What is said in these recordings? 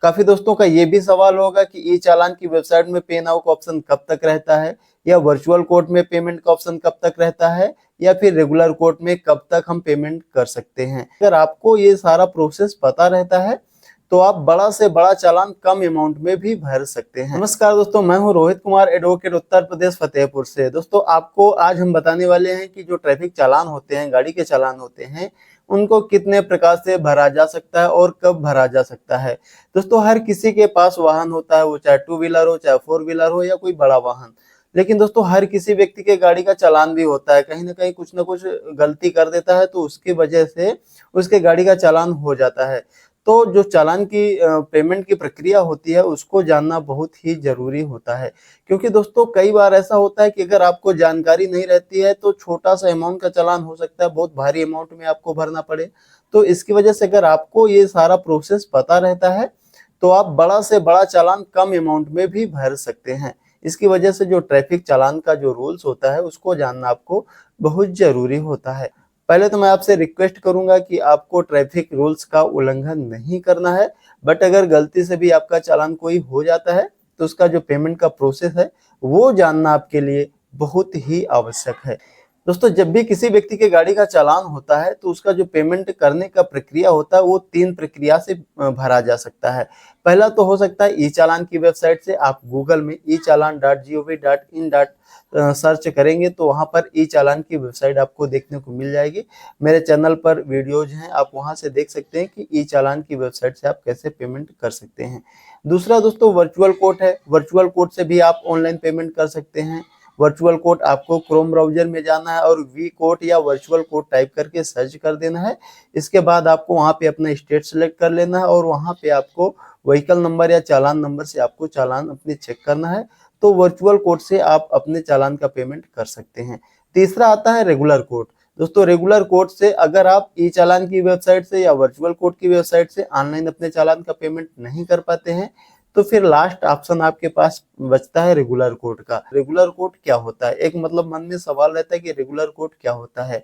काफी दोस्तों का ये भी सवाल होगा कि ई चालान की वेबसाइट में पे नाउ का ऑप्शन कब तक रहता है, या वर्चुअल कोर्ट में पेमेंट का ऑप्शन कब तक रहता है, या फिर रेगुलर कोर्ट में कब तक हम पेमेंट कर सकते हैं। अगर आपको ये सारा प्रोसेस पता रहता है तो आप बड़ा से बड़ा चालान कम अमाउंट में भी भर सकते हैं। नमस्कार दोस्तों, मैं हूं रोहित कुमार, एडवोकेट, उत्तर प्रदेश फतेहपुर से। दोस्तों आपको आज हम बताने वाले हैं कि जो ट्रैफिक चालान होते हैं, गाड़ी के चालान होते हैं, उनको कितने प्रकार से भरा जा सकता है और कब भरा जा सकता है। दोस्तों हर किसी के पास वाहन होता है, वो चाहे टू व्हीलर हो, चाहे फोर व्हीलर हो, या कोई बड़ा वाहन। लेकिन दोस्तों हर किसी व्यक्ति के गाड़ी का चालान भी होता है, कहीं ना कहीं कुछ ना कुछ गलती कर देता है तो उसकी वजह से उसके गाड़ी का चालान हो जाता है। तो जो चालान की पेमेंट की प्रक्रिया होती है उसको जानना बहुत ही जरूरी होता है, क्योंकि दोस्तों कई बार ऐसा होता है कि अगर आपको जानकारी नहीं रहती है तो छोटा सा अमाउंट का चालान हो सकता है बहुत भारी अमाउंट में आपको भरना पड़े। तो इसकी वजह से अगर आपको ये सारा प्रोसेस पता रहता है तो आप बड़ा से बड़ा चालान कम अमाउंट में भी भर सकते हैं। इसकी वजह से जो ट्रैफिक चालान का जो रूल्स होता है उसको जानना आपको बहुत जरूरी होता है। पहले तो मैं आपसे रिक्वेस्ट करूंगा कि आपको ट्रैफिक रूल्स का उल्लंघन नहीं करना है, बट अगर गलती से भी आपका चालान कोई हो जाता है तो उसका जो पेमेंट का प्रोसेस है वो जानना आपके लिए बहुत ही आवश्यक है। दोस्तों जब भी किसी व्यक्ति के गाड़ी का चालान होता है तो उसका जो पेमेंट करने का प्रक्रिया होता है वो 3 प्रक्रिया से भरा जा सकता है। पहला तो हो सकता है ई चालान की वेबसाइट से। आप गूगल में echallan.gov.in सर्च करेंगे तो वहां पर ई चालान की वेबसाइट आपको देखने को मिल जाएगी। मेरे चैनल पर वीडियोज हैं, आप वहां से देख सकते हैं कि ई चालान की वेबसाइट से आप कैसे पेमेंट कर सकते हैं। दूसरा दोस्तों वर्चुअल कोर्ट है। वर्चुअल कोर्ट से भी आप ऑनलाइन पेमेंट कर सकते हैं। वर्चुअल कोर्ट आपको क्रोम ब्राउजर में जाना है और वी कोर्ट या वर्चुअल कोर्ट टाइप करके सर्च कर देना है। इसके बाद आपको वहां पे अपना स्टेट सेलेक्ट कर लेना है और वहां पे आपको व्हीकल नंबर या चालान नंबर से आपको चालान अपने चेक करना है। तो वर्चुअल कोर्ट से आप अपने चालान का पेमेंट कर सकते हैं। तीसरा आता है रेगुलर कोर्ट। दोस्तों रेगुलर कोर्ट से अगर आप ई चालान की वेबसाइट से या वर्चुअल कोर्ट की वेबसाइट से ऑनलाइन अपने चालान का पेमेंट नहीं कर पाते हैं तो फिर लास्ट ऑप्शन आपके पास बचता है रेगुलर कोर्ट का। रेगुलर कोर्ट क्या होता है, एक मतलब मन में सवाल रहता है कि रेगुलर कोर्ट क्या होता है।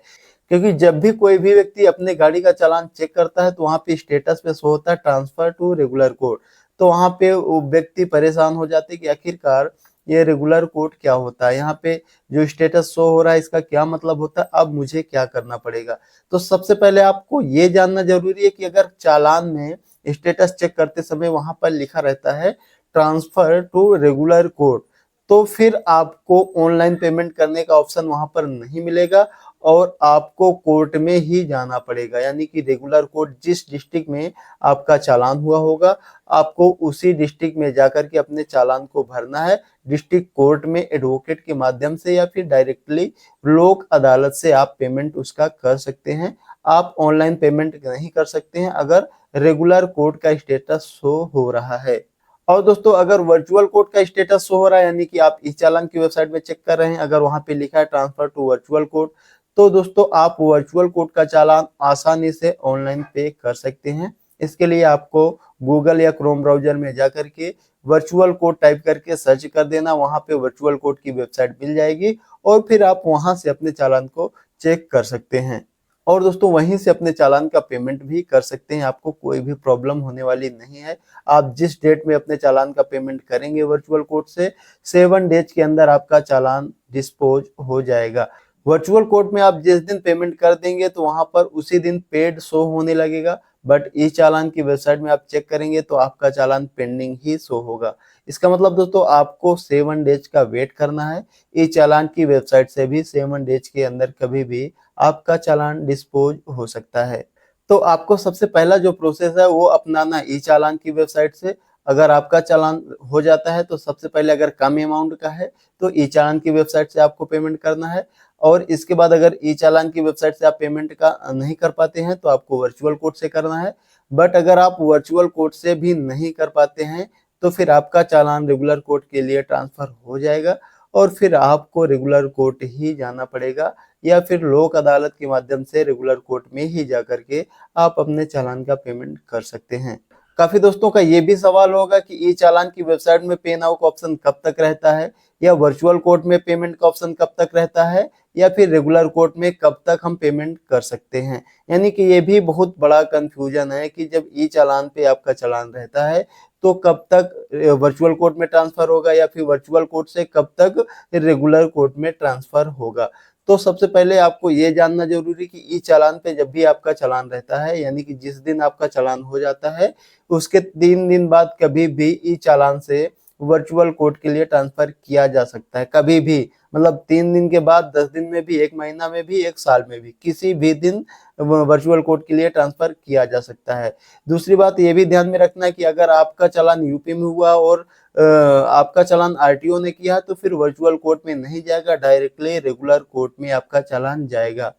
क्योंकि जब भी कोई भी व्यक्ति अपने गाड़ी का चालान चेक करता है तो वहां पे स्टेटस पे शो होता है ट्रांसफर टू रेगुलर कोर्ट। तो वहां पे वो व्यक्ति परेशान हो जाते हैं कि आखिरकार ये रेगुलर कोर्ट क्या होता है, यहाँ पे जो स्टेटस शो हो रहा है इसका क्या मतलब होता है, अब मुझे क्या करना पड़ेगा। तो सबसे पहले आपको ये जानना जरूरी है कि अगर चालान में स्टेटस चेक करते समय वहां पर लिखा रहता है ट्रांसफर टू रेगुलर कोर्ट, तो फिर आपको ऑनलाइन पेमेंट करने का ऑप्शन वहां पर नहीं मिलेगा और आपको कोर्ट में ही जाना पड़ेगा। यानी कि रेगुलर कोर्ट जिस डिस्ट्रिक्ट में आपका चालान हुआ होगा आपको उसी डिस्ट्रिक्ट में जाकर के अपने चालान को भरना है। डिस्ट्रिक्ट कोर्ट में एडवोकेट के माध्यम से या फिर डायरेक्टली लोक अदालत से आप पेमेंट उसका कर सकते हैं। आप ऑनलाइन पेमेंट नहीं कर सकते हैं अगर रेगुलर कोर्ट का स्टेटस शो हो रहा है। और दोस्तों अगर वर्चुअल कोर्ट का स्टेटस शो हो रहा है, यानी कि आप ई चालान की वेबसाइट में चेक कर रहे हैं, अगर वहां पे लिखा है ट्रांसफर टू वर्चुअल कोर्ट, तो दोस्तों आप वर्चुअल कोर्ट का चालान आसानी से ऑनलाइन पे कर सकते हैं। इसके लिए आपको गूगल या क्रोम ब्राउजर में जाकर के वर्चुअल कोर्ट टाइप करके सर्च कर देना, वहां पे वर्चुअल कोर्ट की वेबसाइट मिल जाएगी और फिर आप वहां से अपने चालान को चेक कर सकते हैं। और दोस्तों वहीं से अपने चालान का पेमेंट भी कर सकते हैं, आपको कोई भी प्रॉब्लम होने वाली नहीं है। आप जिस डेट में अपने चालान का पेमेंट करेंगे वर्चुअल कोर्ट से 7 डेज के अंदर आपका चालान डिस्पोज हो जाएगा। वर्चुअल कोर्ट में आप जिस दिन पेमेंट कर देंगे तो वहां पर उसी दिन पेड शो होने लगेगा, बट ई चालान की वेबसाइट में आप चेक करेंगे तो आपका चालान पेंडिंग ही शो होगा। इसका मतलब दोस्तों आपको 7 डेज का वेट करना है। ई चालान की वेबसाइट से भी 7 डेज के अंदर कभी भी आपका चालान डिस्पोज हो सकता है। तो आपको सबसे पहला जो प्रोसेस है वो अपनाना ई चालान की वेबसाइट से। अगर आपका चालान हो जाता है तो सबसे पहले अगर कम अमाउंट का है तो ई चालान की वेबसाइट से आपको पेमेंट करना है। और इसके बाद अगर ई चालान की वेबसाइट से आप पेमेंट का नहीं कर पाते हैं तो आपको वर्चुअल कोर्ट से करना है। बट अगर आप वर्चुअल कोर्ट से भी नहीं कर पाते हैं तो फिर आपका चालान रेगुलर कोर्ट के लिए ट्रांसफर हो जाएगा और फिर आपको रेगुलर कोर्ट ही जाना पड़ेगा या फिर लोक अदालत के माध्यम से रेगुलर कोर्ट में ही जाकर के आप अपने चालान का पेमेंट कर सकते हैं। काफी दोस्तों का ये भी सवाल होगा कि ई चालान की वेबसाइट में पे नाउ का ऑप्शन कब तक रहता है, या वर्चुअल कोर्ट में पेमेंट का ऑप्शन कब तक रहता है, या फिर रेगुलर कोर्ट में कब तक हम पेमेंट कर सकते हैं। यानी कि ये भी बहुत बड़ा कंफ्यूजन है कि जब ई चालान पे आपका चालान रहता है तो कब तक वर्चुअल कोर्ट में ट्रांसफर होगा, या फिर वर्चुअल कोर्ट से कब तक रेगुलर कोर्ट में ट्रांसफर होगा। तो सबसे पहले आपको ये जानना जरूरी कि ई चालान पे जब भी आपका चालान रहता है, यानी कि जिस दिन आपका चालान हो जाता है उसके 3 दिन बाद कभी भी ई चालान से वर्चुअल कोर्ट के लिए ट्रांसफर किया जा सकता है। कभी भी मतलब 3 दिन के बाद, 10 दिन में भी, 1 महीना में भी, 1 साल में भी, किसी भी दिन वर्चुअल कोर्ट के लिए ट्रांसफर किया जा सकता है। दूसरी बात ये भी ध्यान में रखना है कि अगर आपका चालान यूपी में हुआ और आपका चालान आरटीओ ने किया तो फिर वर्चुअल कोर्ट में नहीं जाएगा, डायरेक्टली रेगुलर कोर्ट में आपका चालान जाएगा।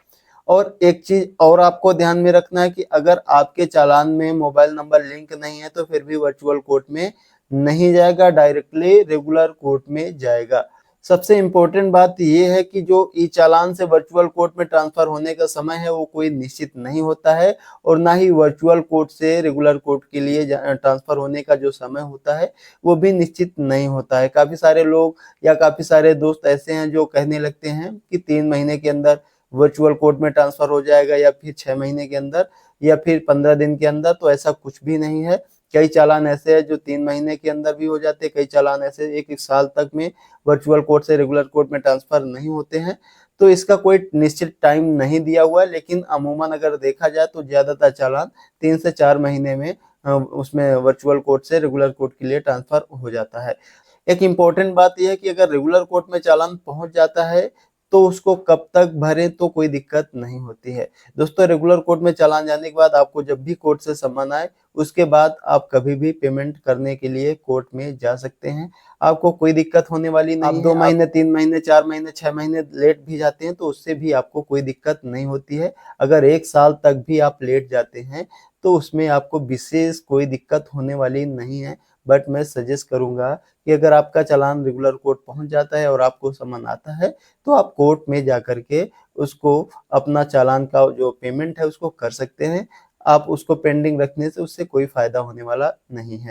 और एक चीज और आपको ध्यान में रखना है कि अगर आपके चालान में मोबाइल नंबर लिंक नहीं है तो फिर भी वर्चुअल कोर्ट में नहीं जाएगा, डायरेक्टली रेगुलर कोर्ट में जाएगा। सबसे इम्पोर्टेंट बात यह है कि जो ई चालान से वर्चुअल कोर्ट में ट्रांसफर होने का समय है वो कोई निश्चित नहीं होता है, और ना ही वर्चुअल कोर्ट से रेगुलर कोर्ट के लिए ट्रांसफर होने का जो समय होता है वो भी निश्चित नहीं होता है। काफी सारे लोग या काफी सारे दोस्त ऐसे हैं जो कहने लगते हैं कि 3 महीने के अंदर वर्चुअल कोर्ट में ट्रांसफर हो जाएगा, या फिर 6 महीने के अंदर, या फिर 15 दिन के अंदर। तो ऐसा कुछ भी नहीं है। कई चालान ऐसे हैं जो 3 महीने के अंदर भी हो जाते हैं, कई चालान ऐसे 1-1 साल तक में वर्चुअल कोर्ट से रेगुलर कोर्ट में ट्रांसफर नहीं होते हैं। तो इसका कोई निश्चित टाइम नहीं दिया हुआ है, लेकिन अमूमन अगर देखा जाए तो ज्यादातर चालान 3 से 4 महीने में उसमें वर्चुअल कोर्ट से रेगुलर कोर्ट के लिए ट्रांसफर हो जाता है। एक इम्पोर्टेंट बात यह है कि अगर रेगुलर कोर्ट में चालान पहुंच जाता है तो उसको कब तक भरें तो कोई दिक्कत नहीं होती है। दोस्तों, रेगुलर कोर्ट में चालान जाने के बाद आपको जब भी कोर्ट से सम्मन आए उसके बाद आप कभी भी पेमेंट करने के लिए कोर्ट में जा सकते हैं। आपको कोई दिक्कत होने वाली नहीं है। आप 2 महीने, 3 महीने, 4 महीने, 6 महीने लेट भी जाते हैं तो उससे भी आपको कोई दिक्कत नहीं होती है। अगर 1 साल तक भी आप लेट जाते हैं तो उसमें आपको विशेष कोई दिक्कत होने वाली नहीं है। बट मैं सजेस्ट करूंगा कि अगर आपका चालान रेगुलर कोर्ट पहुंच जाता है और आपको समन आता है तो आप कोर्ट में जाकर के उसको अपना चालान का जो पेमेंट है उसको कर सकते हैं। आप उसको पेंडिंग रखने से उससे कोई फायदा होने वाला नहीं है।